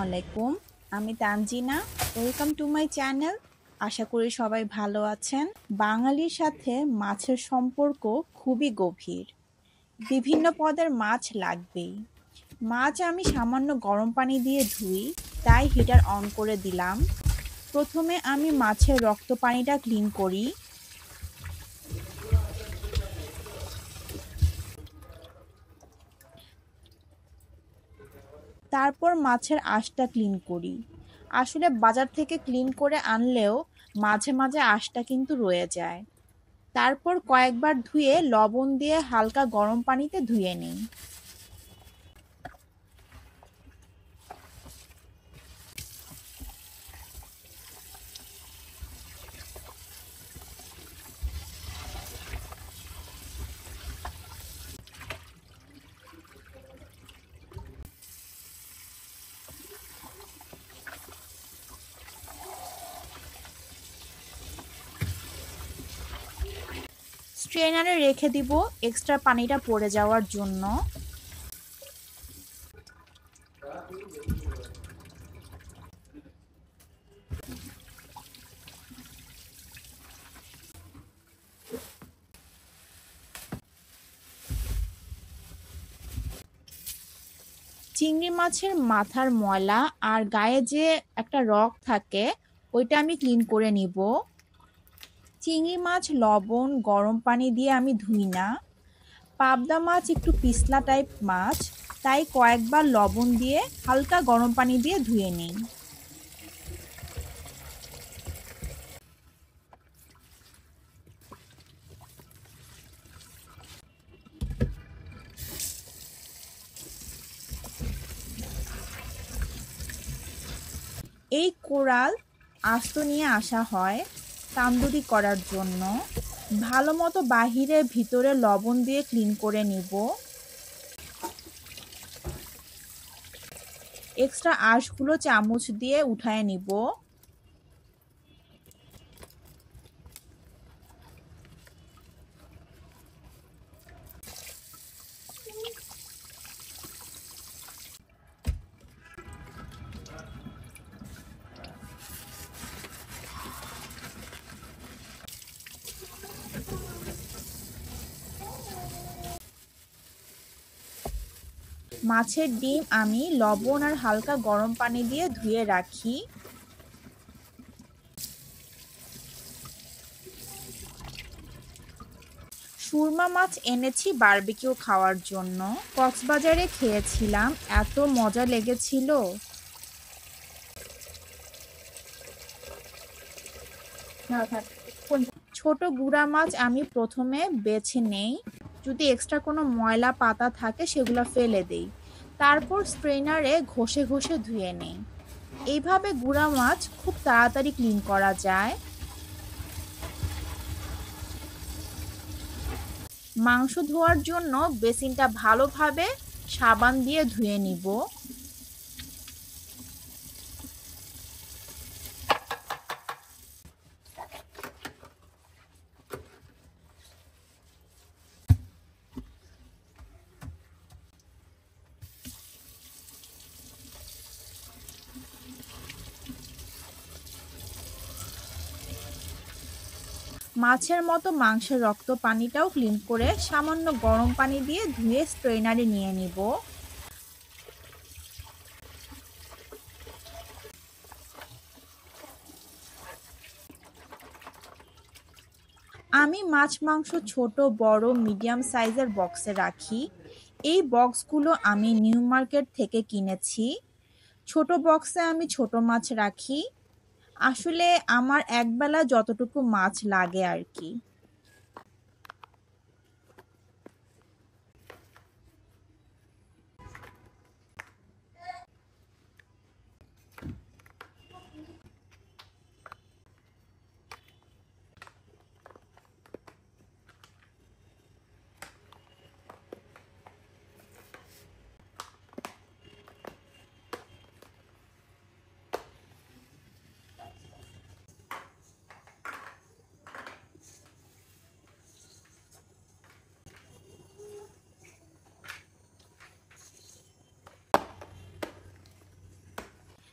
আলাইকুম। আমি Tanjina. Welcome to my channel. আশা করি সবাই ভালো আছেন। বাঙালির সাথে মাছের সম্পর্ক খুবই গভীর। বিভিন্ন পদের মাছ লাগবেই। মাছ আমি সামান্য গরম পানি দিয়ে ধুই, তাই হিটার অন করে দিলাম। প্রথমে আমি মাছের রক্ত পানিটা ক্লিন করি। তারপর মাছের আঁশটা ক্লিন করি। আসলে বাজার থেকে ক্লিন করে আনলেও মাঝে মাঝে আঁশটা কিন্তু রয়ে যায়। তারপর কয়েকবার ধুয়ে লবণ দিয়ে হালকা গরম পানিতে ধুয়ে নিই। স্ট্রেনারে রেখে দিব এক্সট্রা পানিটা পড়ে যাওয়ার জন্য। চিংড়ি মাছের মাথার ময়লা আর গায়ে যে একটা রগ থাকে ওইটা আমি ক্লিন করে নিব। চিংড়ি মাছ লবণ গরম পানি দিয়ে আমি ধুই না। পাবদা মাছ একটু পিছলা টাইপ মাছ, তাই কয়েকবার লবণ দিয়ে হালকা গরম পানি দিয়ে ধুয়ে নিই। এই কোরাল আস্ত নিয়ে আসা হয় তান্দুরি করার জন্য। ভালো মতো বাহিরে ভিতরে লবণ দিয়ে ক্লিন করে নিব। এক্সট্রা আঁশগুলো চামচ দিয়ে উঠায় নিব। মাছের ডিম আমি লবণ আর হালকা গরম পানি দিয়ে ধুয়ে রাখি। সুরমা মাছ এনেছি বারবিকিউ খাওয়ার জন্য। কক্সবাজারে খেয়েছিলাম, এত মজা লেগেছিল। ছোট গুড়া মাছ আমি প্রথমে বেছে নেই, যদি এক্সট্রা কোনো ময়লা পাতা থাকে সেগুলো ফেলে দেই। তারপর স্ট্রেনারে ঘষে ঘষে ধুয়ে নেই। এইভাবে গুড়া মাছ খুব তাড়াতাড়ি ক্লিন করা যায়। মাংস ধোয়ার জন্য বেসিনটা ভালোভাবে সাবান দিয়ে ধুয়ে নিব। মাছের মতো মাংসের রক্ত পানিটাও ক্লিন করে সামান্য গরম পানি দিয়ে ধুয়ে স্ট্রেনারে নিয়ে নিব। আমি মাছ মাংস ছোট বড় মিডিয়াম সাইজের বক্সে রাখি। এই বক্সগুলো আমি নিউ মার্কেট থেকে কিনেছি। ছোট বক্সে আমি ছোট মাছ রাখি। আসলে আমার একবেলা যতটুকু মাছ লাগে আর কি।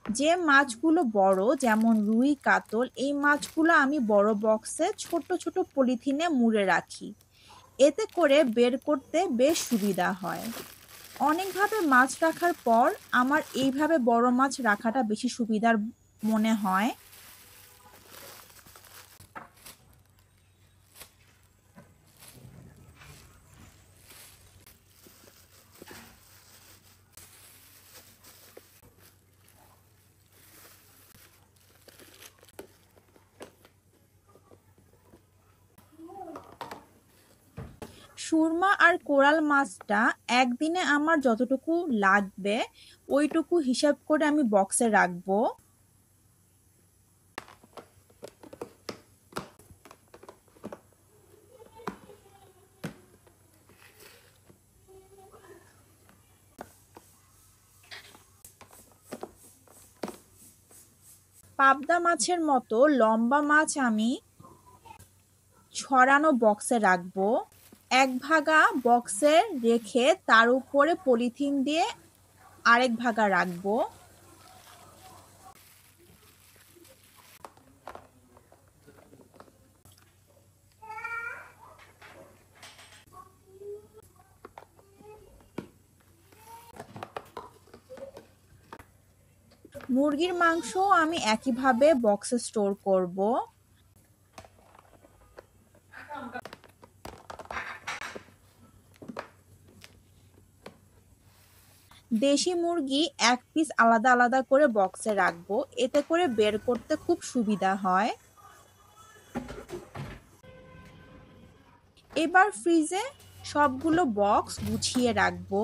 যে মাছগুলো বড়, যেমন রুই, কাতল, এই মাছগুলো আমি বড় বক্সে ছোট ছোট পলিথিনে মুড়ে রাখি। এতে করে বের করতে বেশ সুবিধা হয়। অনেকভাবে মাছ রাখার পর আমার এইভাবে বড় মাছ রাখাটা বেশি সুবিধার মনে হয়। সুরমা আর কোরাল মাছটা একদিনে আমার যতটুকু লাগবে ওইটুকু হিসাব করে আমি বক্সে রাখবো। পাবদা মাছের মতো লম্বা মাছ আমি ছড়ানো বক্সে রাখবো। এক ভাগা বক্সে রেখে তার উপরে পলিথিন দিয়ে আরেক ভাগা রাখবো। মুরগির মাংস আমি একইভাবে বক্সে স্টোর করব। দেশি মুরগি এক পিস আলাদা আলাদা করে বক্সে রাখবো, এতে করে বের করতে খুব সুবিধা হয়। এবার ফ্রিজে সবগুলো বক্স গুছিয়ে রাখবো।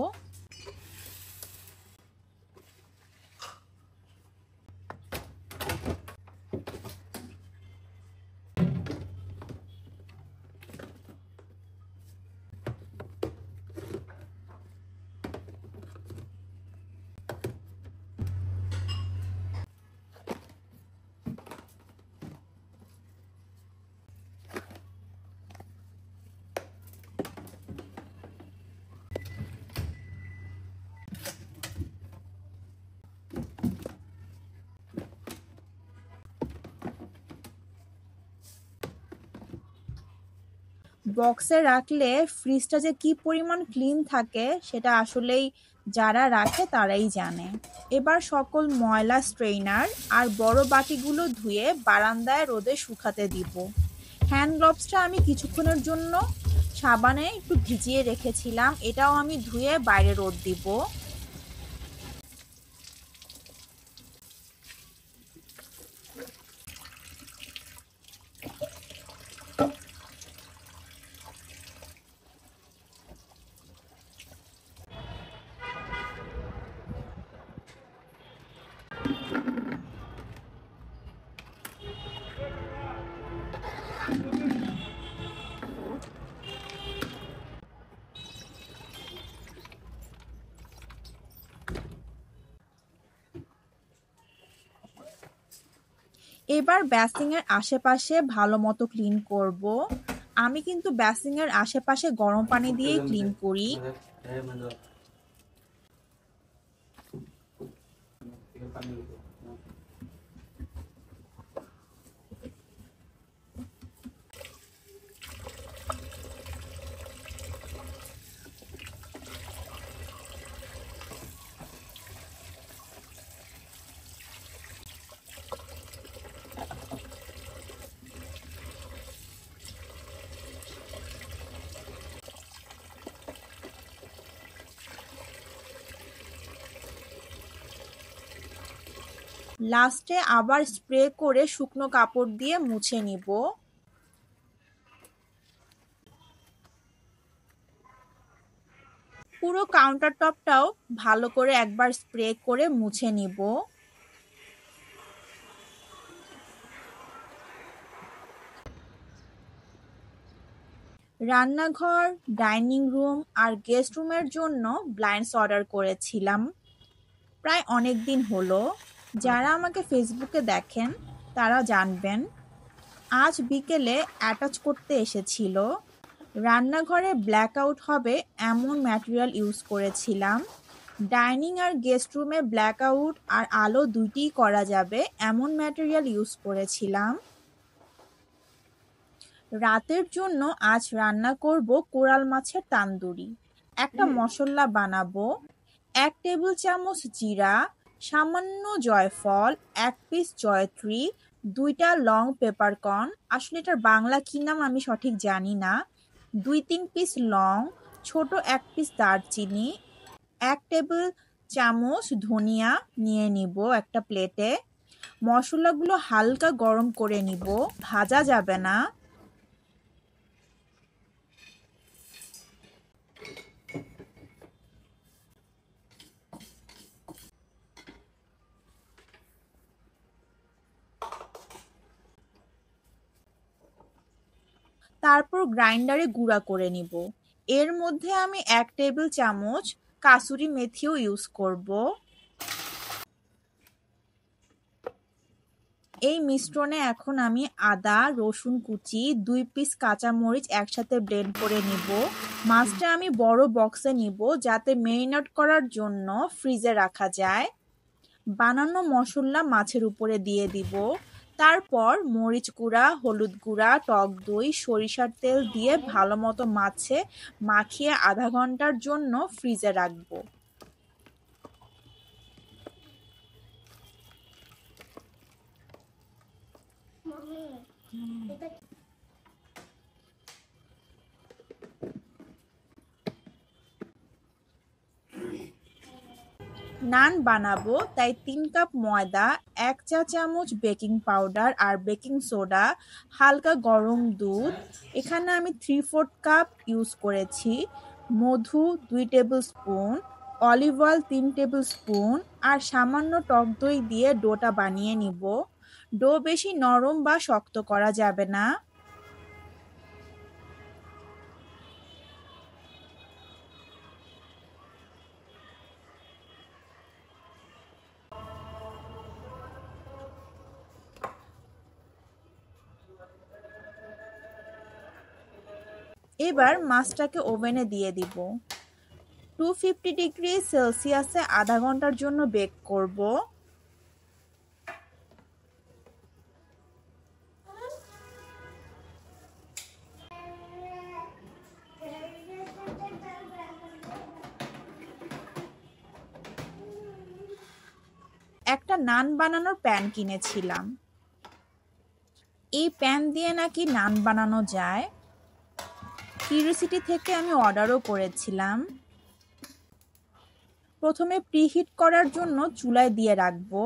বক্সে রাখলে ফ্রিজটা যে কি পরিমাণ ক্লিন থাকে সেটা আসলেই যারা রাখে তারাই জানে। এবার সকল ময়লা স্ট্রেইনার আর বড় বাটিগুলো ধুয়ে বারান্দায় রোদে শুকাতে দিব। হ্যান্ড গ্লোভসটা আমি কিছুক্ষণের জন্য সাবানে একটু ভিজিয়ে রেখেছিলাম, এটাও আমি ধুয়ে বাইরে রোদ দিব। এবার বেসিনের আশেপাশে ভালো মতো ক্লিন করব। আমি কিন্তু বেসিনের আশেপাশে গরম পানি দিয়েই ক্লিন করি। লাস্টে আবার স্প্রে করে শুকনো কাপড় দিয়ে মুছে নিব। পুরো কাউন্টার টপটাও ভালো করে একবার স্প্রে করে মুছে নিব। রান্নাঘর, ডাইনিং রুম আর গেস্ট রুমের জন্য ব্লাইন্ডস অর্ডার করেছিলাম। প্রায় অনেক দিন হলো। যারা আমাকে ফেসবুকে দেখেন তারা জানবেন। আজ বিকেলে অ্যাটাচ করতে এসেছিল। রান্নাঘরে ব্ল্যাক আউট হবে এমন ম্যাটেরিয়াল ইউজ করেছিলাম। ডাইনিং আর গেস্ট রুমে ব্ল্যাকআউট আর আলো দুইটিই করা যাবে এমন ম্যাটেরিয়াল ইউজ করেছিলাম। রাতের জন্য আজ রান্না করব কোরাল মাছের তান্দুরি। একটা মশলা বানাবো। 1 টেবিল চামচ জিরা, সামান্য জয়ফল, 1 পিস জয়ত্রী, 2টা লং পেপারকর্ন, আসলে এটার বাংলা কি নাম আমি সঠিক জানি না, 2-3 পিস লং, ছোট 1 পিস দারচিনি, 1 টেবিল চামচ ধনিয়া নিয়ে নিব একটা প্লেটে। মশলাগুলো হালকা গরম করে নিব, ভাজা যাবে না। তারপর গ্রাইন্ডারে গুঁড়া করে নিব। এর মধ্যে আমি 1 টেবিল চামচ কাসুরি মেথিও ইউজ করব। এই মিশ্রণে এখন আমি আদা, রসুন কুচি, 2 পিস কাঁচামরিচ একসাথে ব্লেন্ড করে নিব। মাছটা আমি বড় বক্সে নিব যাতে মেরিনেট করার জন্য ফ্রিজে রাখা যায়। বানানো মশলা মাছের উপরে দিয়ে দিব। তারপর মরিচ গুঁড়া, হলুদ গুঁড়া, টক দই, সরিষার তেল দিয়ে ভালোমতো মাছে মাখিয়ে আধা ঘন্টার জন্য ফ্রিজে রাখবো। নান বানাবো তাই 3 কাপ ময়দা, 1 চা চামচ বেকিং পাউডার আর বেকিং সোডা, হালকা গরম দুধ, এখানে আমি 3/4 কাপ ইউজ করেছি, মধু 2 tablespoon, olive oil 3 tablespoon আর সামান্য টক দই দিয়ে ডোটা বানিয়ে নিব। ডো বেশি নরম বা শক্ত করা যাবে না। এবার মাছটাকে ওভেনে দিয়ে দিব। 250 ডিগ্রি সেলসিয়াসে আধা ঘন্টার জন্য বেক করব। একটা নান বানানোর প্যান কিনেছিলাম। এই প্যান দিয়ে নাকি নান বানানো যায়। কিউরিওসিটি থেকে আমি অর্ডারও করেছিলাম। প্রথমে প্রিহিট করার জন্য চুলায় দিয়ে রাখবো।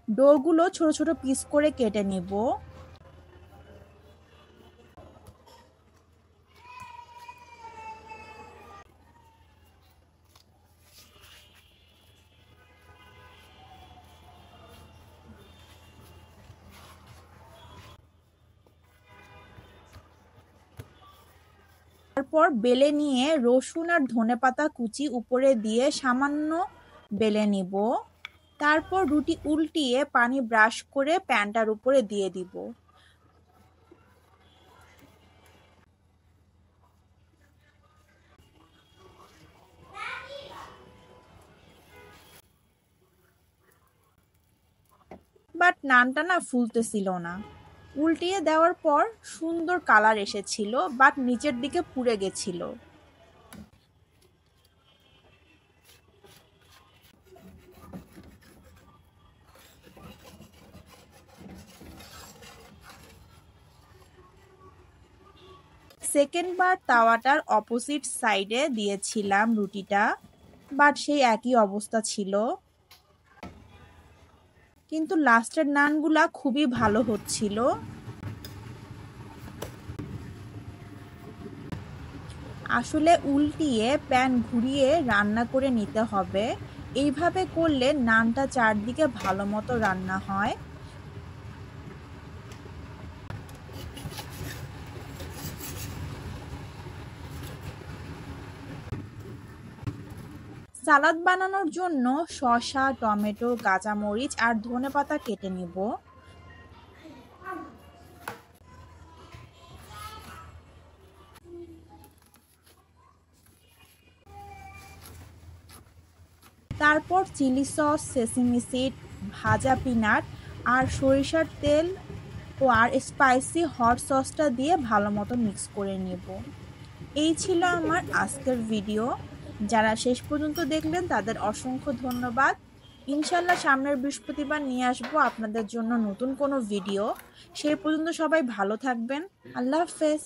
ডোগুলো ছোট ছোট পিস করে কেটে নিব। তারপর বেলে নিয়ে রসুন আর ধনেপাতা কুচি উপরে দিয়ে সামান্য বেলে নিব। তারপর রুটি উল্টিয়ে পানি ব্রাশ করে প্যানটার উপরে দিয়ে দিব। বাট নানটা না ফুলতেছিল না। উল্টিয়ে দেওয়ার পর সুন্দর কালার এসেছিল, বাট নিচের দিকে পুড়ে গেছিল। সেকেন্ড বার তাওয়াটার অপোজিট সাইডে দিয়েছিলাম রুটিটা, বাট সেই একই অবস্থা ছিল। কিন্তু লাস্টের নানগুলা খুবই ভালো হচ্ছিল। আসলে উল্টিয়ে প্যান ঘুরিয়ে রান্না করে নিতে হবে। এইভাবে করলে নানটা চারদিকে ভালো মতো রান্না হয়। সালাদ বানানোর জন্য শসা, টমেটো, কাঁচামরিচ আর ধনেপাতা কেটে নিব। তারপর চিলি সস, সেসিমি সিড, ভাজা পিনাট আর সরিষার তেল আর স্পাইসি হট সসটা দিয়ে ভালো মতো মিক্স করে নেব। এই ছিল আমার আজকের ভিডিও। যারা শেষ পর্যন্ত দেখলেন তাদের অসংখ্য ধন্যবাদ। ইনশাল্লাহ সামনের বৃহস্পতিবার নিয়ে আসবো আপনাদের জন্য নতুন কোনো ভিডিও। সেই পর্যন্ত সবাই ভালো থাকবেন। আল্লাহ হাফেজ।